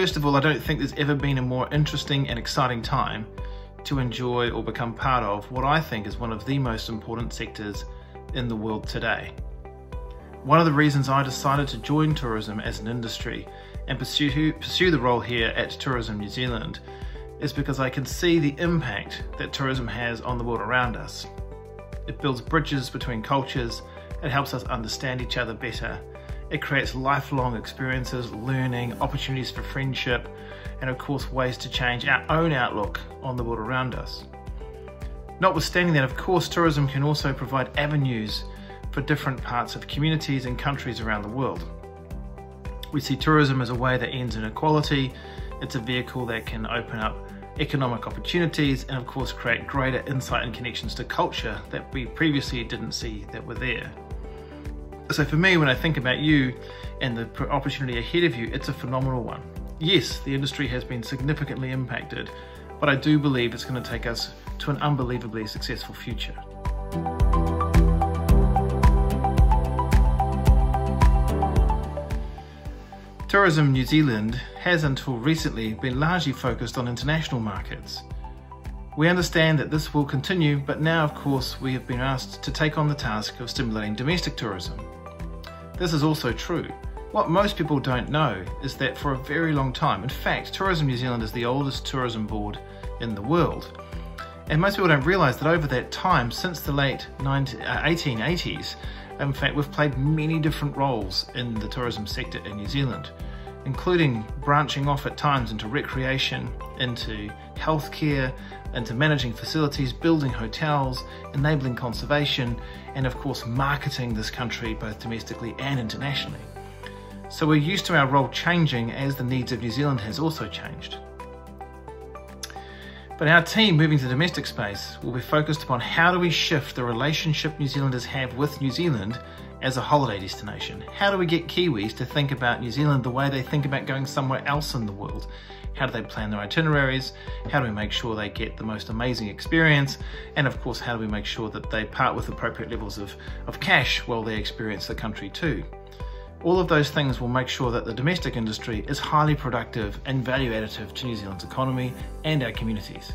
First of all, I don't think there's ever been a more interesting and exciting time to enjoy or become part of what I think is one of the most important sectors in the world today. One of the reasons I decided to join tourism as an industry and pursue the role here at Tourism New Zealand is because I can see the impact that tourism has on the world around us. It builds bridges between cultures, it helps us understand each other better, it creates lifelong experiences, learning, opportunities for friendship, and of course ways to change our own outlook on the world around us. Notwithstanding that, of course, tourism can also provide avenues for different parts of communities and countries around the world. We see tourism as a way that ends inequality. It's a vehicle that can open up economic opportunities and of course create greater insight and connections to culture that we previously didn't see that were there. So for me, when I think about you and the opportunity ahead of you, it's a phenomenal one. Yes, the industry has been significantly impacted, but I do believe it's going to take us to an unbelievably successful future. Tourism New Zealand has until recently been largely focused on international markets. We understand that this will continue, but now of course we have been asked to take on the task of stimulating domestic tourism. This is also true. What most people don't know is that for a very long time, in fact, Tourism New Zealand is the oldest tourism board in the world. And most people don't realise that over that time, since the late 1880s, in fact, we've played many different roles in the tourism sector in New Zealand, including branching off at times into recreation, into healthcare, into managing facilities, building hotels, enabling conservation, and of course marketing this country both domestically and internationally. So we're used to our role changing as the needs of New Zealand has also changed. But our team moving to the domestic space will be focused upon how do we shift the relationship New Zealanders have with New Zealand as a holiday destination. How do we get Kiwis to think about New Zealand the way they think about going somewhere else in the world? How do they plan their itineraries? How do we make sure they get the most amazing experience? And of course, how do we make sure that they part with appropriate levels of cash while they experience the country too? All of those things will make sure that the domestic industry is highly productive and value additive to New Zealand's economy and our communities.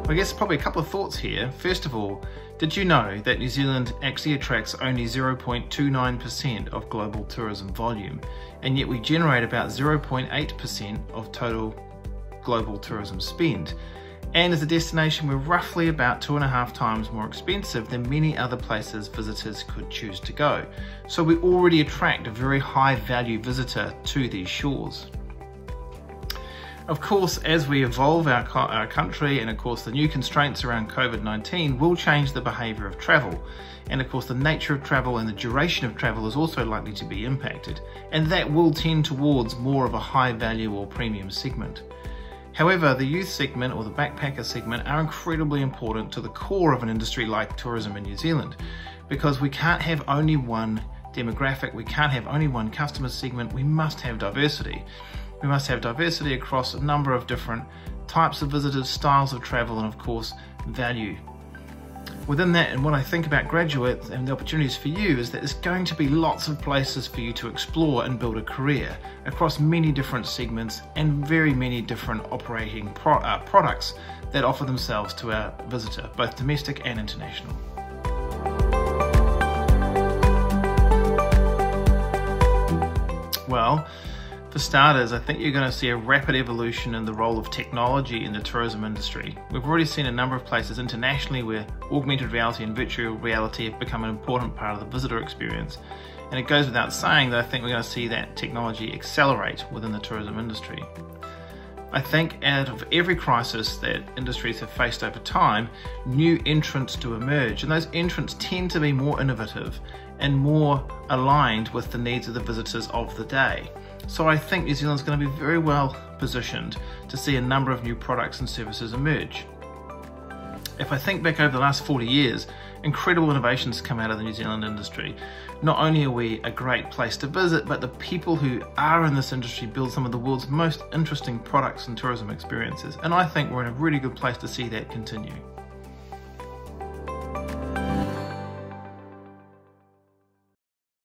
I guess probably a couple of thoughts here. First of all, did you know that New Zealand actually attracts only 0.29% of global tourism volume, and yet we generate about 0.8% of total global tourism spend? And as a destination, we're roughly about 2.5 times more expensive than many other places visitors could choose to go. So we already attract a very high value visitor to these shores. Of course, as we evolve our country, and of course the new constraints around COVID-19 will change the behaviour of travel. And of course the nature of travel and the duration of travel is also likely to be impacted. And that will tend towards more of a high value or premium segment. However, the youth segment or the backpacker segment are incredibly important to the core of an industry like tourism in New Zealand, because we can't have only one demographic, we can't have only one customer segment, we must have diversity. We must have diversity across a number of different types of visitors, styles of travel, and of course, value. Within that, and when I think about graduates and the opportunities for you, is that there's going to be lots of places for you to explore and build a career across many different segments and very many different operating products that offer themselves to our visitor, both domestic and international. Well, for starters, I think you're going to see a rapid evolution in the role of technology in the tourism industry. We've already seen a number of places internationally where augmented reality and virtual reality have become an important part of the visitor experience. And it goes without saying that I think we're going to see that technology accelerate within the tourism industry. I think out of every crisis that industries have faced over time, new entrants do emerge, and those entrants tend to be more innovative and more aligned with the needs of the visitors of the day. So I think New Zealand's going to be very well positioned to see a number of new products and services emerge. If I think back over the last 40 years, incredible innovations come out of the New Zealand industry. Not only are we a great place to visit, but the people who are in this industry build some of the world's most interesting products and tourism experiences. And I think we're in a really good place to see that continue.